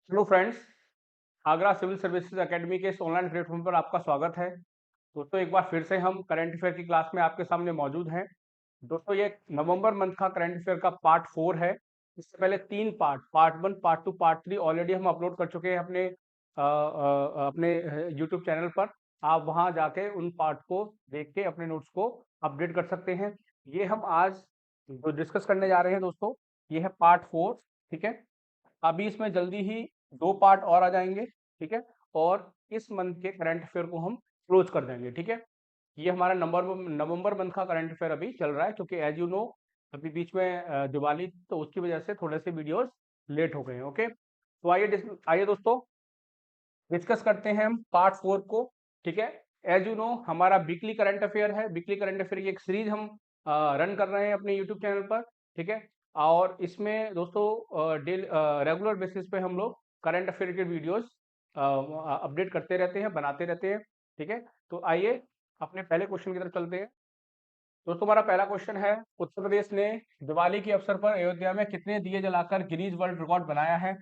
Hello friends. Agra civil services academy के इस online platform पर आपका स्वागत है। दोस्तों, एक बार फिर से हम करंट अफेयर की क्लास में आपके सामने मौजूद हैं। दोस्तों, ये नवंबर मंथ का करंट अफेयर का पार्ट 4 है। इससे पहले 3 पार्ट 1, पार्ट 2, पार्ट 3 ऑलरेडी हम अपलोड कर चुके हैं अपने यूट्यूब चैनल पर। आप वहां जाके उन पार्ट को देख के अपने नोट्स को अपडेट कर सकते हैं। ये हम आज जो डिस्कस करने जा रहे हैं दोस्तों, ये है पार्ट 4। ठीक है, अभी इसमें जल्दी ही 2 पार्ट और आ जाएंगे। ठीक है, और इस मंथ के करंट अफेयर को हम क्लोज कर देंगे। ठीक है, ये हमारा नवंबर मंथ का करंट अफेयर अभी चल रहा है, क्योंकि एज यू नो अभी बीच में दिवाली, तो उसकी वजह से थोड़े से वीडियोस लेट हो गए हैं। ओके, तो आइए दोस्तों डिस्कस करते हैं हम पार्ट 4 को। ठीक है, एज यू नो हमारा वीकली करंट अफेयर है। वीकली करंट अफेयर की एक सीरीज हम रन कर रहे हैं अपने यूट्यूब चैनल पर। ठीक है, और इसमें दोस्तों रेगुलर बेसिस पे हम लोग करंट अफेयर के वीडियोस अपडेट करते रहते हैं, बनाते रहते हैं। ठीक है, तो आइए अपने पहले क्वेश्चन की तरफ चलते हैं। दोस्तों, हमारा पहला क्वेश्चन है, उत्तर प्रदेश ने दिवाली के अवसर पर अयोध्या में कितने दिए जलाकर गिनीज वर्ल्ड रिकॉर्ड बनाया है?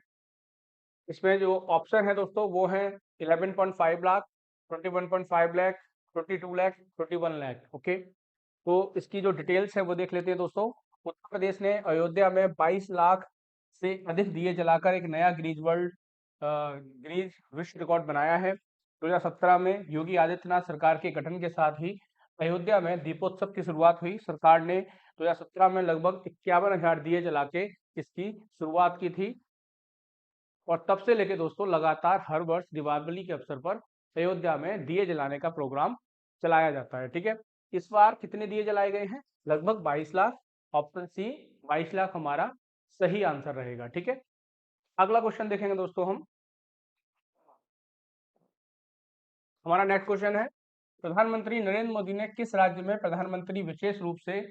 इसमें जो ऑप्शन है दोस्तों वो है 11.5 लाख, 21.5 लाख, 22 लाख, 21 लाख। ओके, तो इसकी जो डिटेल्स है वो देख लेते हैं दोस्तों। उत्तर प्रदेश ने अयोध्या में 22 लाख से अधिक दिए जलाकर एक नया गिनीज विश्व रिकॉर्ड बनाया है। 2017 में योगी आदित्यनाथ सरकार के गठन के साथ ही अयोध्या में दीपोत्सव की शुरुआत हुई। सरकार ने 2017 में लगभग 51,000 दिए जला के इसकी शुरुआत की थी, और तब से लेके दोस्तों लगातार हर वर्ष दीपावली के अवसर पर अयोध्या में दिए जलाने का प्रोग्राम चलाया जाता है। ठीक है, इस बार कितने दिए जलाए गए हैं? लगभग 22 लाख। ऑप्शन सी 22 लाख हमारा सही आंसर रहेगा। ठीक है, अगला क्वेश्चन देखेंगे दोस्तों हम। हमारा नेक्स्ट क्वेश्चन है, प्रधानमंत्री नरेंद्र मोदी ने किस राज्य में प्रधानमंत्री विशेष रूप से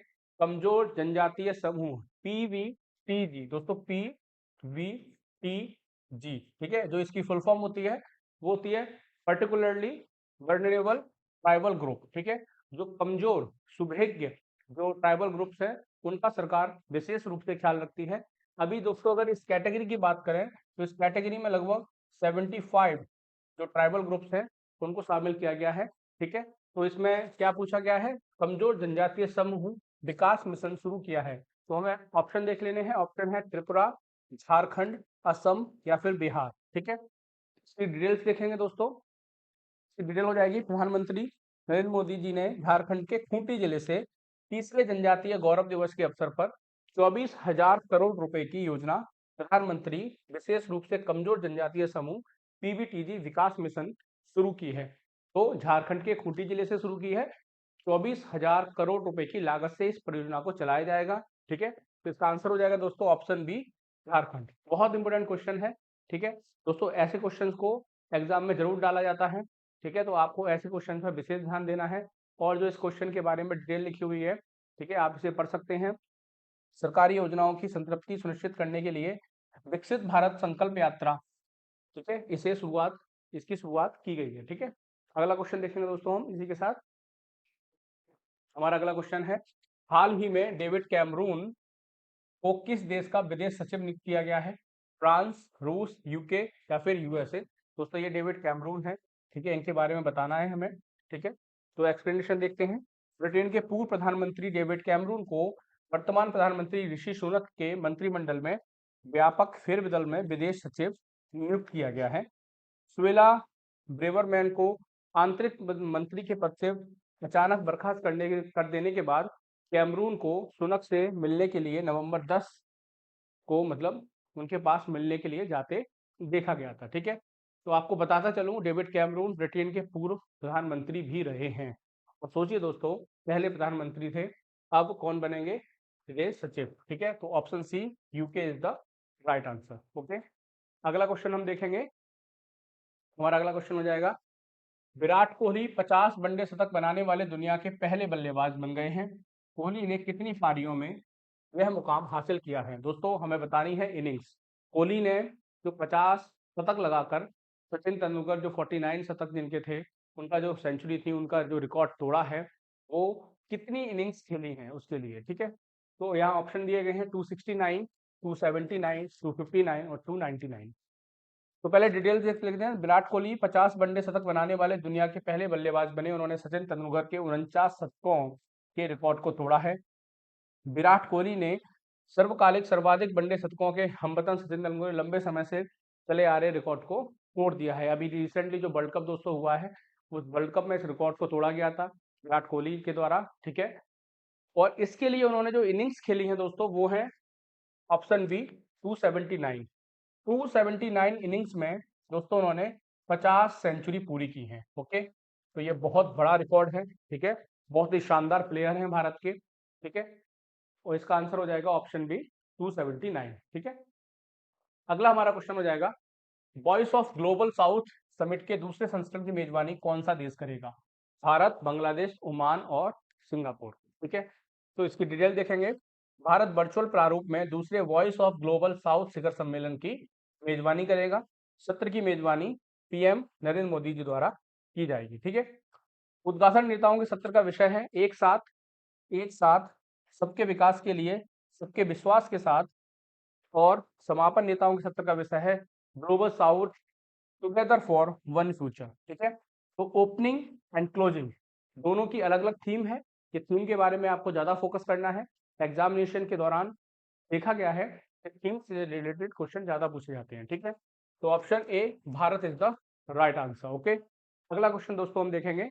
कमजोर जनजातीय समूह PVTG, दोस्तों PVTG, ठीक है, जो इसकी फुल फॉर्म होती है वो होती है पर्टिकुलरली वर्नरेबल ट्राइबल ग्रुप। ठीक है, जो कमजोर सुभेज्ञ जो ट्राइबल ग्रुप्स हैं उनका सरकार विशेष रूप से ख्याल रखती है। अभी दोस्तों अगर इस कैटेगरी की बात करें तो इस कैटेगरी में लगभग 75 जो ट्राइबल ग्रुप्स हैं उनको शामिल किया गया है। ठीक है, तो इसमें क्या पूछा गया है? कमजोर जनजातीय समूह विकास मिशन शुरू किया है। तो हमें ऑप्शन देख लेने हैं। ऑप्शन है त्रिपुरा, झारखंड, असम या फिर बिहार। ठीक है, इसकी डिटेल्स देखेंगे दोस्तों। इसकी डिटेल हो जाएगी, प्रधानमंत्री नरेंद्र मोदी जी ने झारखंड के खूंटी जिले से तीसरे जनजातीय गौरव दिवस के अवसर पर 24,000 करोड़ रुपए की योजना प्रधानमंत्री विशेष रूप से कमजोर जनजातीय समूह PVTG विकास मिशन शुरू की है। तो झारखंड के खूंटी जिले से शुरू की है। 24,000 करोड़ रुपए की लागत से इस परियोजना को चलाया जाएगा। ठीक है, तो इसका आंसर हो जाएगा दोस्तों ऑप्शन बी, झारखंड। बहुत इंपॉर्टेंट क्वेश्चन है। ठीक है दोस्तों, ऐसे क्वेश्चंस को एग्जाम में जरूर डाला जाता है। ठीक है, तो आपको ऐसे क्वेश्चन पर विशेष ध्यान देना है। और जो इस क्वेश्चन के बारे में डिटेल लिखी हुई है, ठीक है, आप इसे पढ़ सकते हैं। सरकारी योजनाओं की संतृप्ति सुनिश्चित करने के लिए विकसित भारत संकल्प यात्रा, ठीक है, इसकी शुरुआत की गई है। ठीक है, अगला क्वेश्चन देखेंगे दोस्तों हम इसी के साथ। हमारा अगला क्वेश्चन है, हाल ही में डेविड कैमरून को किस देश का विदेश सचिव नियुक्त किया गया है? फ्रांस, रूस, यूके या फिर यूएसए? दोस्तों ये डेविड कैमरून है। ठीक है, इनके बारे में बताना है हमें। ठीक है, तो एक्सप्लेनेशन देखते हैं। ब्रिटेन के पूर्व प्रधानमंत्री डेविड कैमरून को वर्तमान प्रधानमंत्री ऋषि सुनक के मंत्रिमंडल में व्यापक फेरबदल में विदेश सचिव नियुक्त किया गया है। सुएला ब्रेवरमैन को आंतरिक मंत्री के पद से अचानक बर्खास्त कर देने के बाद कैमरून को सुनक से मिलने के लिए नवंबर 10 को, मतलब उनके पास मिलने के लिए जाते देखा गया था। ठीक है, तो आपको बताता चलूं, डेविड कैमरून ब्रिटेन के पूर्व प्रधानमंत्री भी रहे हैं। और सोचिए दोस्तों, पहले प्रधानमंत्री थे, अब कौन बनेंगे? विदेश सचिव। ठीक है, तो option C UK is the right answer. Okay, अगला क्वेश्चन हम देखेंगे। हमारा अगला क्वेश्चन हो जाएगा, विराट कोहली 50 वनडे शतक बनाने वाले दुनिया के पहले बल्लेबाज बन गए हैं। कोहली ने कितनी पारियों में यह मुकाम हासिल किया है? दोस्तों हमें बतानी है इनिंग्स। कोहली ने जो 50 शतक लगाकर सचिन तेंदुलकर जो 49 शतक जिनके थे, उनका जो सेंचुरी थी, उनका जो रिकॉर्ड तोड़ा है, वो कितनी इनिंग्स खेली हैं उसके लिए। ठीक है, तो यहाँ ऑप्शन दिए गए हैं 269, 279, 259 और 299। तो पहले डिटेल्स देख लेते हैं। विराट कोहली 50 वनडे शतक बनाने वाले दुनिया के पहले बल्लेबाज बने। उन्होंने सचिन तेंदुलकर के 49 शतकों के रिकॉर्ड को तोड़ा है। विराट कोहली ने सर्वकालिक सर्वाधिक वनडे शतकों के हमवतन सचिन तेंदुलकर ने लंबे समय से चले आ रहे रिकॉर्ड को तोड़ दिया है। अभी रिसेंटली जो वर्ल्ड कप दोस्तों हुआ है, उस वर्ल्ड कप में इस रिकॉर्ड को तोड़ा गया था विराट कोहली के द्वारा, ठीक है। और इसके लिए उन्होंने जो इनिंग्स खेली है दोस्तों, वो है ऑप्शन बी 279। 279 इनिंग्स में दोस्तों उन्होंने 50 सेंचुरी पूरी की है। ओके, तो ये बहुत बड़ा रिकॉर्ड है, ठीक है। बहुत ही शानदार प्लेयर हैं भारत के, ठीक है। और इसका आंसर हो जाएगा ऑप्शन बी 279, ठीक है। अगला हमारा क्वेश्चन हो जाएगा, voice of global south summit के दूसरे संस्करण की मेजबानी कौन सा देश करेगा? भारत, बांग्लादेश, ओमान और सिंगापुर, ठीक है। तो इसकी डिटेल देखेंगे। भारत वर्चुअल प्रारूप में दूसरे वॉइस ऑफ ग्लोबल साउथ शिखर सम्मेलन की मेजबानी करेगा। सत्र की मेजबानी पीएम नरेंद्र मोदी जी द्वारा की जाएगी, ठीक है। उद्घाटन नेताओं के सत्र का विषय है एक साथ सबके विकास के लिए, सबके विश्वास के साथ। और समापन नेताओं के सत्र का विषय है global south together for one future, ठीक है। तो ओपनिंग एंड क्लोजिंग दोनों की अलग अलग थीम है। ये थीम के बारे में आपको ज्यादा फोकस करना है। एग्जामिनेशन के दौरान देखा गया है कि थीम से रिलेटेड क्वेश्चन ज्यादा पूछे जाते हैं, ठीक है। तो option A Bharat is the right answer. Okay, अगला क्वेश्चन दोस्तों हम देखेंगे।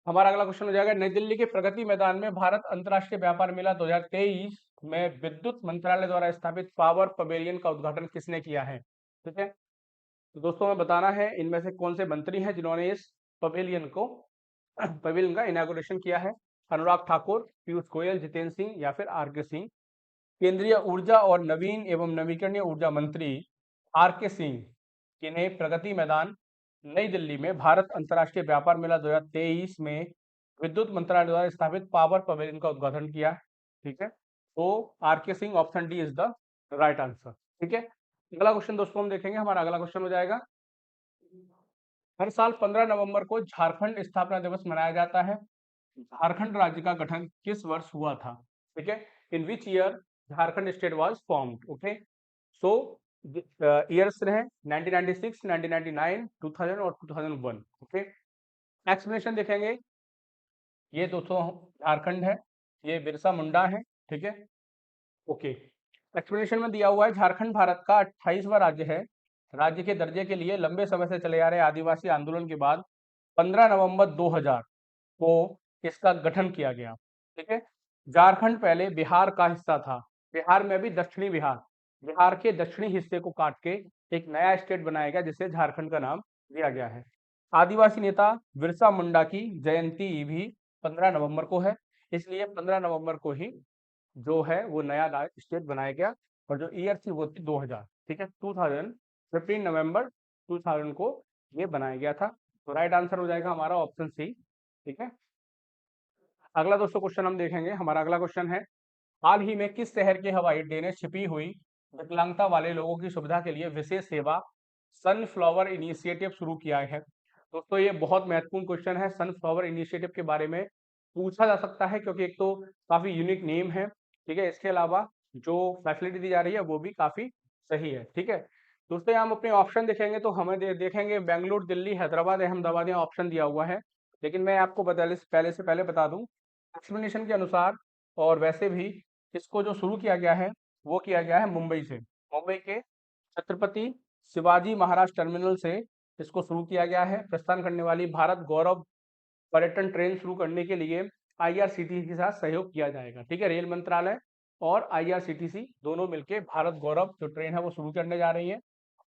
हमारा अगला क्वेश्चन हो जाएगा, नई दिल्ली के प्रगति मैदान में भारत अंतर्राष्ट्रीय व्यापार मेला 2023 में विद्युत मंत्रालय द्वारा स्थापित पावर पवेलियन का उद्घाटन किसने किया है? ठीक है, तो दोस्तों हमें बताना है इनमें से कौन से मंत्री हैं जिन्होंने इस पवेलियन का इनॉग्रेशन किया है। अनुराग ठाकुर, पीयूष गोयल, जितेंद्र सिंह या फिर आर के सिंह। केंद्रीय ऊर्जा और नवीन एवं नवीकरणीय ऊर्जा मंत्री आर के सिंह ने प्रगति मैदान नई दिल्ली में भारत अंतर्राष्ट्रीय व्यापार मेला 2023 में विद्युत मंत्रालय द्वारा स्थापित पावर पवेलियन का उद्घाटन किया, ठीक है। तो आर के Singh option D is the right answer, ठीक है। अगला क्वेश्चन दोस्तों हम देखेंगे। हमारा अगला क्वेश्चन हो जाएगा, हर साल 15 नवंबर को झारखंड स्थापना दिवस मनाया जाता है। झारखंड राज्य का गठन किस वर्ष हुआ था? ठीक है, in which year Jharkhand state was formed. Okay, so years रहे 1996, 1999, 2000 और 2001। ओके, एक्सप्लेनेशन देखेंगे। ये दोस्तों झारखंड है, ये बिरसा मुंडा है, ठीक है। ओके, एक्सप्लेनेशन में दिया हुआ है, झारखंड भारत का 28वां राज्य है। राज्य के दर्जे के लिए लंबे समय से चले आ रहे आदिवासी आंदोलन के बाद 15 नवंबर 2000 को इसका गठन किया गया, ठीक है। झारखंड पहले बिहार का हिस्सा था। बिहार में भी दक्षिणी बिहार, बिहार के दक्षिणी हिस्से को काट के एक नया स्टेट बनाया गया जिसे झारखंड का नाम दिया गया है। आदिवासी नेता बिरसा मुंडा की जयंती भी 15 नवंबर को है, इसलिए 15 नवंबर को ही जो है वो नया स्टेट बनाया गया। और जो ईयर थी वो थी 2000, ठीक है। 2015 नवंबर 2000 को ये बनाया गया था। तो राइट आंसर हो जाएगा हमारा ऑप्शन सी, ठीक है। अगला दोस्तों क्वेश्चन हम देखेंगे। हमारा अगला क्वेश्चन है, हाल ही में किस शहर के हवाई अड्डे ने छिपी हुई विकलांगता वाले लोगों की सुविधा के लिए विशेष सेवा सनफ्लावर इनिशिएटिव शुरू किया है? दोस्तों ये बहुत महत्वपूर्ण क्वेश्चन है। सनफ्लावर इनिशिएटिव के बारे में पूछा जा सकता है क्योंकि एक तो काफी यूनिक नेम है, ठीक है। इसके अलावा जो फैसिलिटी दी जा रही है वो भी काफी सही है, ठीक है। दोस्तों हम अपने ऑप्शन देखेंगे तो हमें देखेंगे बेंगलुरु, दिल्ली, हैदराबाद, अहमदाबाद, यहाँ ऑप्शन दिया हुआ है। लेकिन मैं आपको पहले बता दूं, एक्सप्लेनेशन के अनुसार और वैसे भी इसको जो शुरू किया गया है वो किया गया है मुंबई से। मुंबई के छत्रपति शिवाजी महाराज टर्मिनल से इसको शुरू किया गया है। प्रस्थान करने वाली भारत गौरव पर्यटन ट्रेन शुरू करने के लिए आईआरसीटीसी के साथ सहयोग किया जाएगा, ठीक है। रेल मंत्रालय और आईआरसीटीसी दोनों मिलकर भारत गौरव जो ट्रेन है वो शुरू करने जा रही है।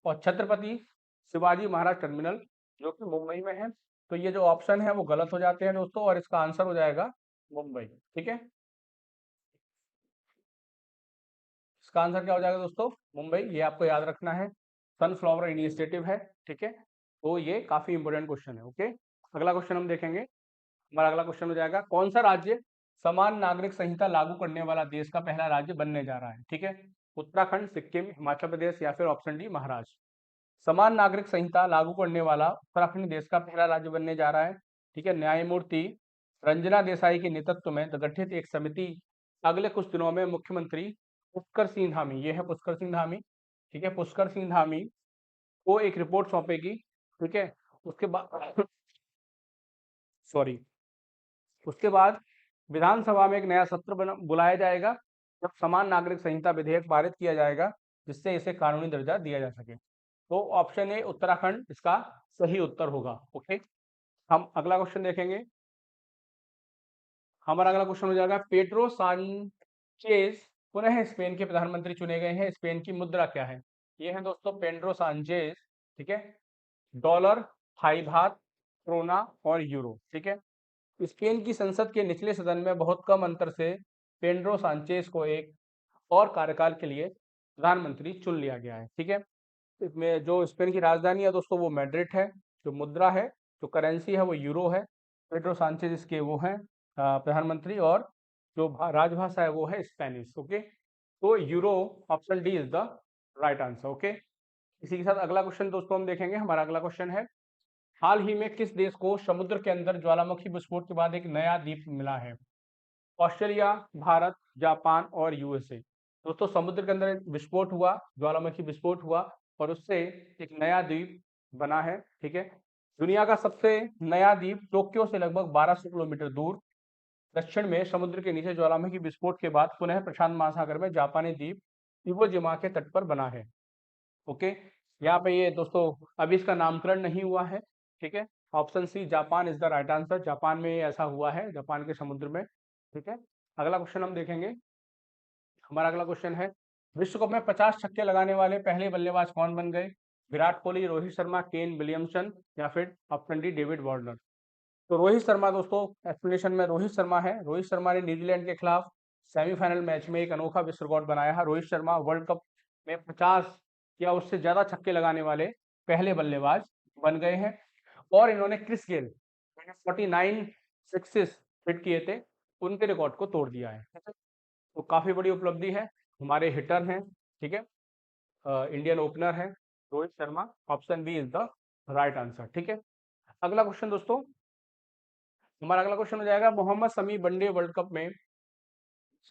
और छत्रपति शिवाजी महाराज टर्मिनल जो कि मुंबई में है। तो ये जो ऑप्शन है वो गलत हो जाते हैं दोस्तों, और इसका आंसर हो जाएगा मुंबई, ठीक है। इसका आंसर क्या हो जाएगा दोस्तों? मुंबई, ये आपको याद रखना है। सनफ्लावर इनिशिएटिव है, ठीक है। तो ये काफी इंपोर्टेंट क्वेश्चन है। ओके, अगला क्वेश्चन हम देखेंगे। हमारा अगला क्वेश्चन हो जाएगा, कौन सा राज्य समान नागरिक संहिता लागू करने वाला देश का पहला राज्य बनने जा रहा है? ठीक है, उत्तराखंड, सिक्किम, हिमाचल प्रदेश या फिर ऑप्शन डी महाराष्ट्र। समान नागरिक संहिता लागू करने वाला उत्तराखंड देश का पहला राज्य बनने जा रहा है, ठीक है। न्यायमूर्ति रंजना देसाई के नेतृत्व में गठित एक समिति अगले कुछ दिनों में मुख्यमंत्री पुष्कर सिंह धामी, ये है पुष्कर सिंह धामी, ठीक है, पुष्कर सिंह धामी को एक रिपोर्ट सौंपेगी। ठीक है, उसके बाद सॉरी, उसके बाद विधानसभा में एक नया सत्र बुलाया जाएगा, जब समान नागरिक संहिता विधेयक पारित किया जाएगा, जिससे इसे कानूनी दर्जा दिया जा सके। तो ऑप्शन ए उत्तराखंड इसका सही उत्तर होगा। ओके, हम अगला क्वेश्चन देखेंगे। हमारा अगला क्वेश्चन हो जाएगा, पेड्रो सांचेज पुनः स्पेन के प्रधानमंत्री चुने गए हैं, स्पेन की मुद्रा क्या है? ये है दोस्तों पेड्रो सांचेज। ठीक है, डॉलर, थाई बात, क्रोना और यूरो। ठीक है, स्पेन की संसद के निचले सदन में बहुत कम अंतर से पेड्रो सांचेज को एक और कार्यकाल के लिए प्रधानमंत्री चुन लिया गया है। ठीक है, इसमें जो स्पेन की राजधानी है दोस्तों वो मैड्रिड है, जो मुद्रा है, जो करेंसी है वो यूरो है। पेड्रो सांचेज इसके वो हैं प्रधानमंत्री, और जो राजभाषा है वो है स्पेनिश। ओके, तो euro, option D is the right answer. Okay, इसी के साथ अगला क्वेश्चन दोस्तों हम देखेंगे। हमारा अगला क्वेश्चन है, हाल ही में किस देश को समुद्र के अंदर ज्वालामुखी विस्फोट के बाद एक नया द्वीप मिला है? ऑस्ट्रेलिया, भारत, जापान और यूएसए। दोस्तों समुद्र के अंदर विस्फोट हुआ, ज्वालामुखी विस्फोट हुआ, और उससे एक नया द्वीप बना है। ठीक है, दुनिया का सबसे नया द्वीप टोक्यो से लगभग 1200 किलोमीटर दूर दक्षिण में समुद्र के नीचे ज्वालामुखी विस्फोट के बाद पुनः प्रशांत महासागर में जापानी द्वीप इवो जिमा के तट पर बना है। ओके, यहाँ पे ये दोस्तों अभी इसका नामकरण नहीं हुआ है। ठीक है, option C Japan is the right answer, Japan में ऐसा हुआ है, जापान के समुद्र में। ठीक है, अगला क्वेश्चन हम देखेंगे। हमारा अगला क्वेश्चन है, विश्व कप में 50 छक्के लगाने वाले पहले बल्लेबाज कौन बन गए? विराट कोहली, रोहित शर्मा, केन विलियमसन या फिर ऑप्शन डी डेविड वार्नर। तो रोहित शर्मा दोस्तों, एक्सप्लेनेशन में रोहित शर्मा है। रोहित शर्मा ने न्यूजीलैंड के खिलाफ सेमीफाइनल मैच में एक अनोखा विश्व रिकॉर्ड बनाया है। रोहित शर्मा वर्ल्ड कप में 50 या उससे ज्यादा छक्के लगाने वाले पहले बल्लेबाज बन गए हैं, और इन्होंने क्रिस गेल 49 सिक्सेस हिट किए थे, उनके रिकॉर्ड को तोड़ दिया है। तो काफी बड़ी उपलब्धि है। हमारे हिटर हैं, ठीक है, इंडियन ओपनर है Rohit Sharma. Option B is the right answer. ठीक है, अगला क्वेश्चन दोस्तों, हमारा अगला क्वेश्चन हो जाएगा, Mohammed Shami one day world cup में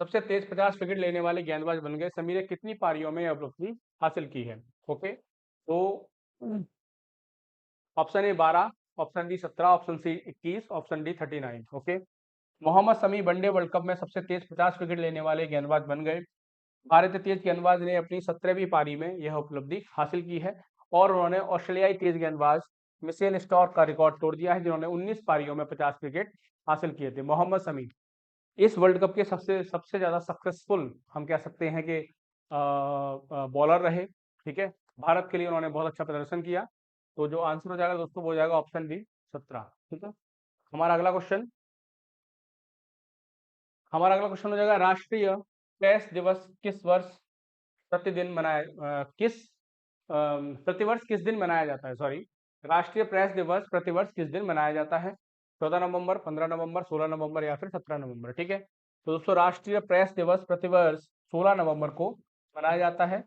सबसे तेज 50 विकेट लेने वाले गेंदबाज बन गए। शमी ने कितनी पारियों में यह उपलब्धि हासिल की है? ओके, तो option A 12, option B 17, option C 21, option D 39। Okay, Mohammed Shami one day world cup में सबसे तेज 50 विकेट लेने वाले गेंदबाज बन गए। भारतीय तेज गेंदबाज ने अपनी 17वीं पारी में यह उपलब्धि हासिल की है, और उन्होंने ऑस्ट्रेलियाई तेज गेंदबाज मिशेल स्टॉर्क का रिकॉर्ड तोड़ दिया है, जिन्होंने 19 पारियों में 50 विकेट हासिल किए थे। मोहम्मद शमी इस वर्ल्ड कप के सबसे सबसे ज्यादा सक्सेसफुल हम कह सकते हैं कि बॉलर रहे। ठीक है, भारत के लिए उन्होंने बहुत अच्छा प्रदर्शन किया। तो जो आंसर हो जाएगा दोस्तों वो हो जाएगा ऑप्शन बी 17। ठीक है, हमारा अगला क्वेश्चन हमारा अगला क्वेश्चन हो जाएगा, राष्ट्रीय प्रेस दिवस किस वर्ष प्रतिदिन मनाया किस प्रतिवर्ष किस दिन मनाया जाता है? सॉरी, राष्ट्रीय प्रेस दिवस प्रतिवर्ष किस दिन मनाया जाता है? 14 नवंबर, 15 नवंबर, 16 नवंबर या फिर 17 नवंबर। ठीक है, तो दोस्तों राष्ट्रीय प्रेस दिवस प्रतिवर्ष 16 नवंबर को मनाया जाता है।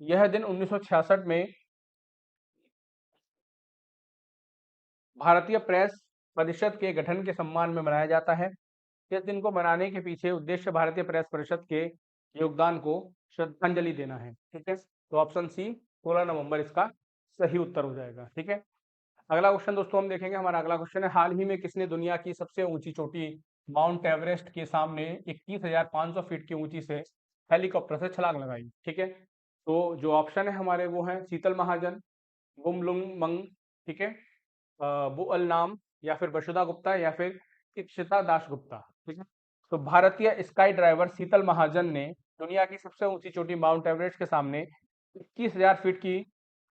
यह दिन 1966 में भारतीय प्रेस परिषद के गठन के सम्मान में मनाया जाता है। इस दिन को मनाने के पीछे उद्देश्य भारतीय प्रेस परिषद के योगदान को श्रद्धांजलि देना है। ठीक है, तो ऑप्शन सी 16 नवंबर इसका सही उत्तर हो जाएगा। ठीक है, अगला क्वेश्चन दोस्तों हम देखेंगे। हमारा अगला क्वेश्चन है, हाल ही में किसने दुनिया की सबसे ऊंची चोटी माउंट एवरेस्ट के सामने 21,500 फीट की ऊंची से हेलीकॉप्टर से छलांग लगाई? ठीक है, तो जो ऑप्शन है हमारे वो हैं शीतल महाजन, बुमलुंग मंग, ठीक है, बुअल नाम, या फिर वसुधा गुप्ता, या फिर इक्षिता दास गुप्ता। ठीक है, तो भारतीय स्काई ड्राइवर शीतल महाजन ने दुनिया की सबसे ऊंची चोटी माउंट एवरेस्ट के सामने 21,000 फीट की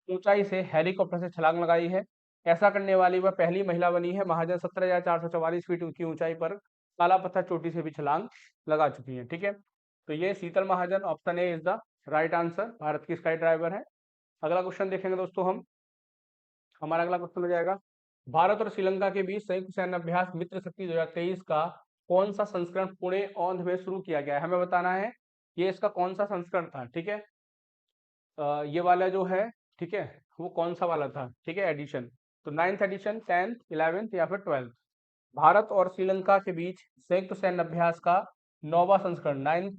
ऊंचाई से हेलीकॉप्टर से छलांग लगाई है। ऐसा करने वाली वह पहली महिला बनी है। महाजन 17,444 फीट की ऊंचाई पर काला पत्थर चोटी से भी छलांग लगा चुकी है। ठीक है, तो ये Sheetal Mahajan, option a is the right answer, Bharat की स्काई ड्राइवर है। अगला क्वेश्चन देखेंगे दोस्तों हम। हमारा अगला क्वेश्चन हो जाएगा, भारत और श्रीलंका के बीच संयुक्त सैन्य अभ्यास मित्र शक्ति 2023 का कौन सा संस्करण पुणे औंध में शुरू किया गया है? हमें बताना है ये इसका कौन सा संस्करण था। ठीक है, ये वाला जो है, ठीक है, वो कौन सा वाला था? ठीक है, एडिशन, तो 9th एडिशन, 10th, 11th या फिर 12th। भारत और श्रीलंका के बीच संयुक्त सैन्य अभ्यास का 9वां संस्करण, 9th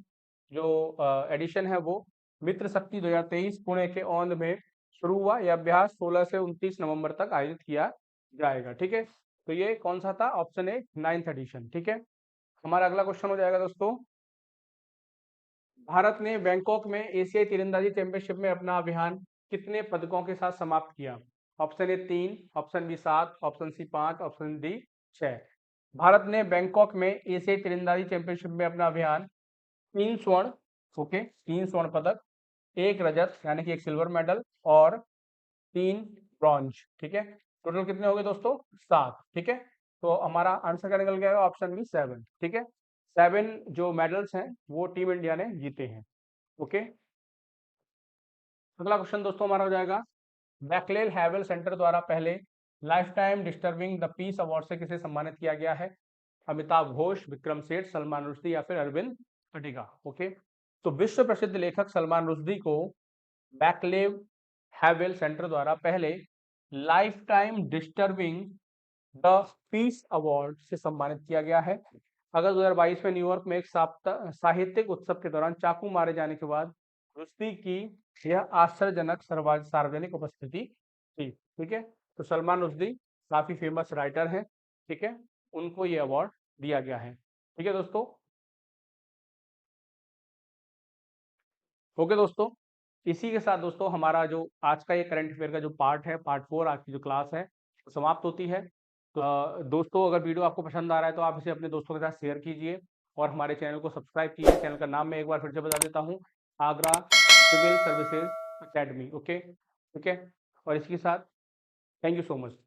जो एडिशन है वो मित्र शक्ति 2023 पुणे के औंध में शुरू हुआ। यह अभ्यास 16 से 29 नवंबर तक आयोजित किया जाएगा। ठीक है, तो ये कौन सा था? Option A 9th edition. ठीक है, हमारा अगला क्वेश्चन हो जाएगा दोस्तों, भारत ने बैंकॉक में एशियाई तीरंदाजी चैंपियनशिप में अपना अभियान कितने पदकों के साथ समाप्त किया? Option A 3, option B 7, option C 5, option D 6। Bharat ने बैंकॉक में एशियाई तीरंदाजी चैंपियनशिप में अपना अभियान 3 स्वर्ण, ओके, 3 स्वर्ण पदक, 1 रजत यानी कि 1 सिल्वर मेडल और 3 ब्रॉन्ज। ठीक है, टोटल कितने हो गए दोस्तों? 7। ठीक है, तो हमारा आंसर क्या निकल गया? Option B 7। ठीक है, 7 जो मेडल्स हैं वो टीम इंडिया ने जीते हैं। ओके, अगला क्वेश्चन दोस्तों हमारा हो जाएगा, बैकलेल हैवेल सेंटर द्वारा पहले life time disturbing the peace award से किसे सम्मानित किया गया है? अमिताभ घोष, विक्रम सेठ, सलमान रुश्दी या फिर अरविंद खटीका। ओके, तो विश्व प्रसिद्ध लेखक सलमान रुश्दी को बैकलेव हैवेल सेंटर द्वारा पहले life time disturbing the peace award से सम्मानित किया गया है। अगस्त 2022 में न्यूयॉर्क में एक साहित्यिक उत्सव के दौरान चाकू मारे जाने के बाद रुश्दी की यह आश्चर्यजनक सार्वजनिक उपस्थिति थी। ठीक है, तो सलमान रुश्दी काफी फेमस राइटर हैं। ठीक है, उनको ये अवार्ड दिया गया है। ठीक है दोस्तों, ओके दोस्तों, इसी के साथ दोस्तों हमारा जो आज का ये करंट अफेयर का जो पार्ट है, पार्ट 4 आज की जो क्लास है वो समाप्त होती है। तो दोस्तों अगर वीडियो आपको पसंद आ रहा है तो आप इसे अपने दोस्तों के साथ शेयर कीजिए और हमारे चैनल को सब्सक्राइब कीजिए। चैनल का नाम मैं एक बार फिर से बता देता हूँ, Agra civil services academy. Okay, ठीक है, और इसके साथ थैंक यू सो मच।